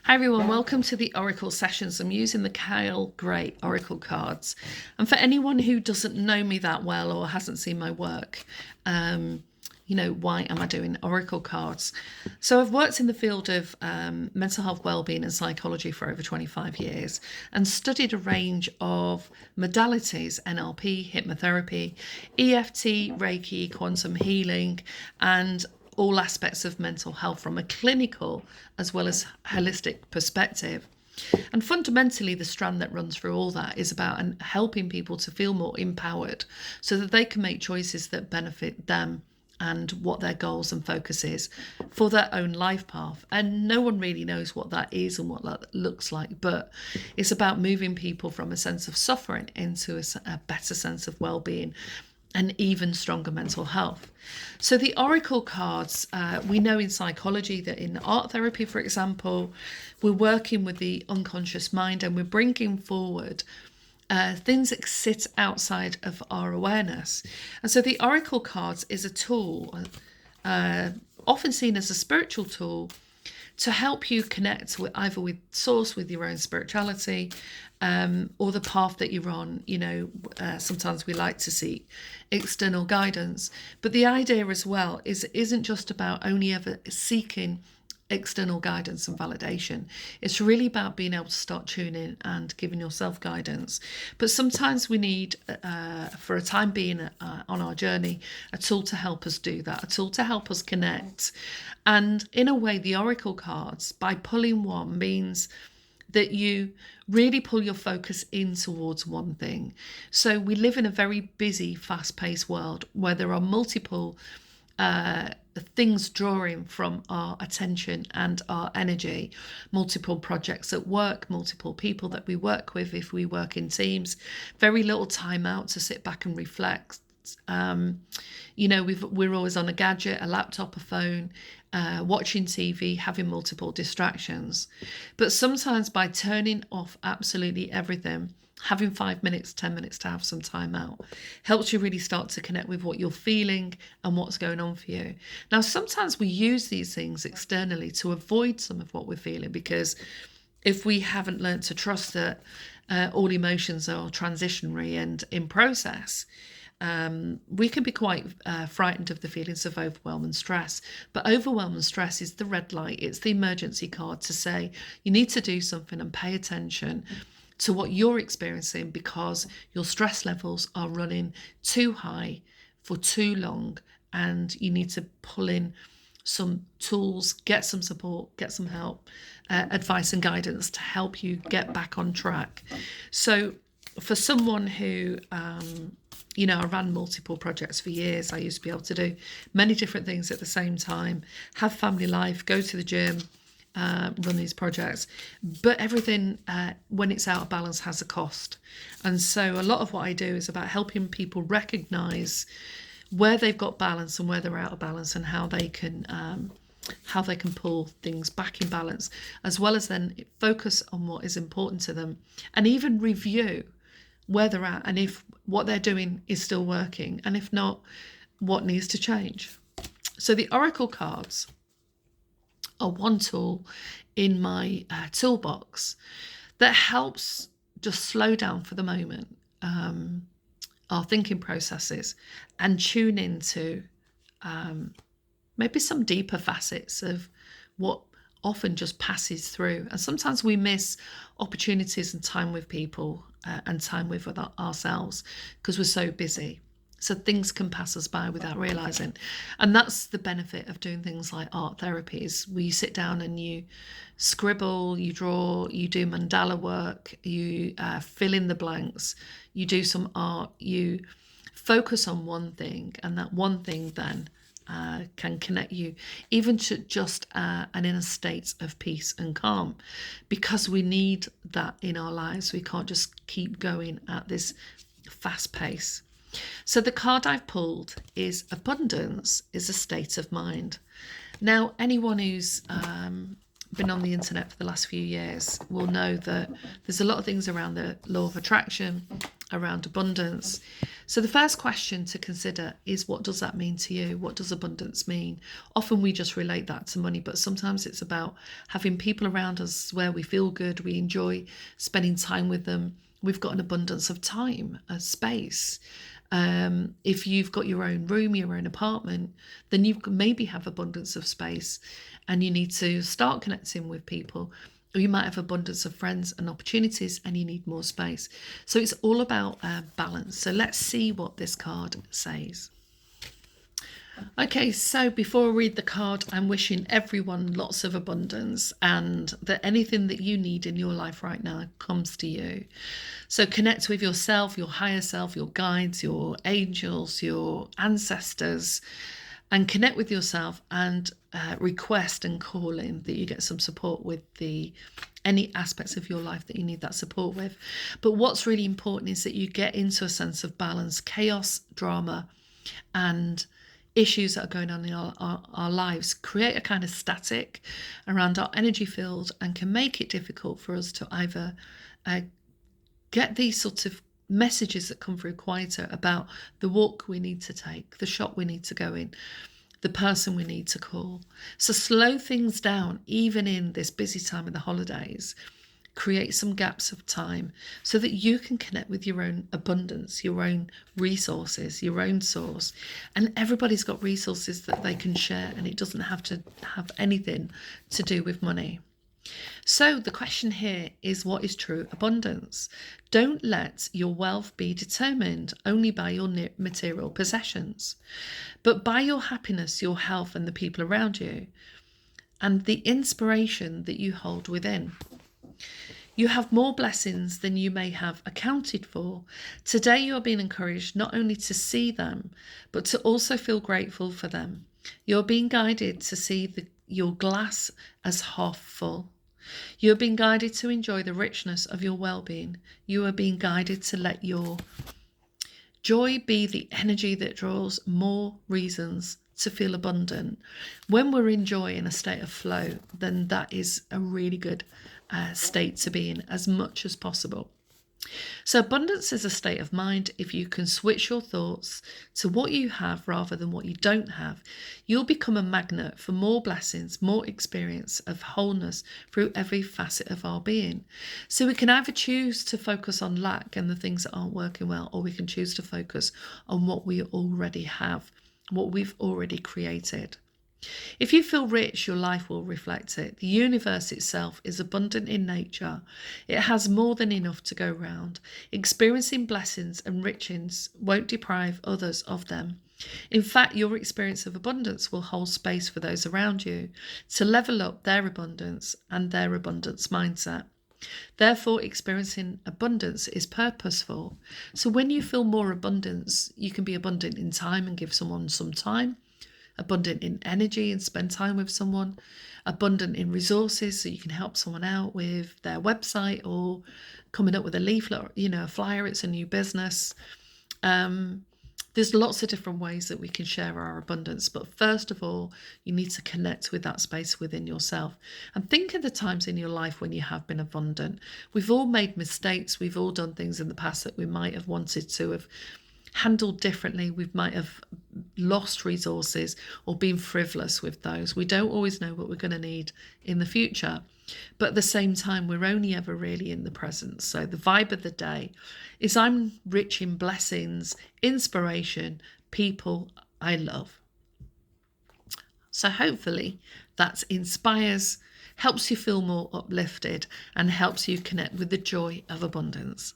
Hi everyone, welcome to the Oracle sessions. I'm using the Kyle Gray Oracle cards. And for anyone who doesn't know me that well or hasn't seen my work, why am I doing Oracle cards? So I've worked in the field of mental health, wellbeing and psychology for over 25 years and studied a range of modalities, NLP, hypnotherapy, EFT, Reiki, quantum healing, and all aspects of mental health from a clinical as well as holistic perspective. And fundamentally, the strand that runs through all that is about helping people to feel more empowered so that they can make choices that benefit them and what their goals and focus is for their own life path. And no one really knows what that is and what that looks like, but it's about moving people from a sense of suffering into a better sense of well-being and even stronger mental health. So the Oracle cards, we know in psychology that in art therapy, for example, we're working with the unconscious mind and we're bringing forward things that sit outside of our awareness. And so the Oracle cards is a tool, often seen as a spiritual tool, to help you connect with either with source, with your own spirituality, or the path that you're on. Sometimes we like to seek external guidance, but the idea as well is it isn't just about only ever seeking external guidance and validation. It's really about being able to start tuning and giving yourself guidance. But sometimes we need, for a time being on our journey, a tool to help us do that, a tool to help us connect. And in a way, the Oracle cards, by pulling one, means that you really pull your focus in towards one thing. So we live in a very busy, fast-paced world where there are multiple things drawing from our attention and our energy, multiple projects at work, multiple people that we work with if we work in teams, very little time out to sit back and reflect. We're always on a gadget, a laptop, a phone, watching TV, having multiple distractions. But sometimes by turning off absolutely everything, having 5 minutes, 10 minutes to have some time out helps you really start to connect with what you're feeling and what's going on for you. Now, sometimes we use these things externally to avoid some of what we're feeling, because if we haven't learned to trust that all emotions are transitionary and in process, we can be quite frightened of the feelings of overwhelm and stress. But overwhelm and stress is the red light. It's the emergency card to say you need to do something and pay attention to what you're experiencing, because your stress levels are running too high for too long and you need to pull in some tools, get some support, get some help, advice and guidance to help you get back on track. So for someone who I ran multiple projects for years. I used to be able to do many different things at the same time, have family life, go to the gym, run these projects. But everything, when it's out of balance, has a cost. And so a lot of what I do is about helping people recognise where they've got balance and where they're out of balance, and how they can pull things back in balance, as well as then focus on what is important to them, and even review where they're at and if what they're doing is still working, and if not, what needs to change. So the Oracle cards are one tool in my toolbox that helps just slow down for the moment our thinking processes and tune into maybe some deeper facets of what often just passes through. And sometimes we miss opportunities and time with people and time with ourselves because we're so busy. So things can pass us by without realising. And that's the benefit of doing things like art therapies, where you sit down and you scribble, you draw, you do mandala work, you fill in the blanks, you do some art, you focus on one thing, and that one thing then can connect you even to just an inner state of peace and calm, because we need that in our lives. We can't just keep going at this fast pace. So the card I've pulled is abundance is a state of mind. Now, anyone who's been on the internet for the last few years will know that there's a lot of things around the law of attraction around abundance. So the first question to consider is, what does that mean to you? What does abundance mean? Often we just relate that to money, but sometimes it's about having people around us where we feel good, we enjoy spending time with them. We've got an abundance of time, space. If you've got your own room, your own apartment, then you maybe have abundance of space and you need to start connecting with people. Or you might have abundance of friends and opportunities and you need more space. So it's all about balance. So let's see what this card says. Okay, so before I read the card, I'm wishing everyone lots of abundance and that anything that you need in your life right now comes to you. So connect with yourself, your higher self, your guides, your angels, your ancestors, and connect with yourself and request and call in that you get some support with any aspects of your life that you need that support with. But what's really important is that you get into a sense of balance. Chaos, drama, and issues that are going on in our lives create a kind of static around our energy field and can make it difficult for us to either get these sorts of messages that come through quieter about the walk we need to take, the shop we need to go in, the person we need to call. So slow things down, even in this busy time of the holidays. Create some gaps of time so that you can connect with your own abundance, your own resources, your own source. And everybody's got resources that they can share, and it doesn't have to have anything to do with money. So the question here is, what is true abundance? Don't let your wealth be determined only by your material possessions, but by your happiness, your health, and the people around you, and the inspiration that you hold within. You have more blessings than you may have accounted for. Today you are being encouraged not only to see them, but to also feel grateful for them. You're being guided to see your glass as half full. You are being guided to enjoy the richness of your well-being. You are being guided to let your joy be the energy that draws more reasons to feel abundant. When we're in joy, in a state of flow, then that is a really good state to be in as much as possible. So abundance is a state of mind. If you can switch your thoughts to what you have rather than what you don't have, you'll become a magnet for more blessings, more experience of wholeness through every facet of our being. So we can either choose to focus on lack and the things that aren't working well, or we can choose to focus on what we already have, what we've already created. If you feel rich, your life will reflect it. The universe itself is abundant in nature. It has more than enough to go round. Experiencing blessings and riches won't deprive others of them. In fact, your experience of abundance will hold space for those around you to level up their abundance and their abundance mindset. Therefore, experiencing abundance is purposeful. So when you feel more abundance, you can be abundant in time and give someone some time, abundant in energy and spend time with someone, abundant in resources so you can help someone out with their website or coming up with a leaflet, a flyer. It's a new business. There's lots of different ways that we can share our abundance, but first of all, you need to connect with that space within yourself and think of the times in your life when you have been abundant. We've all made mistakes. We've all done things in the past that we might have wanted to have handled differently. We might have lost resources or been frivolous with those. We don't always know what we're going to need in the future, but at the same time, we're only ever really in the present. So the vibe of the day is, I'm rich in blessings, inspiration, people I love. So hopefully that inspires, helps you feel more uplifted, and helps you connect with the joy of abundance.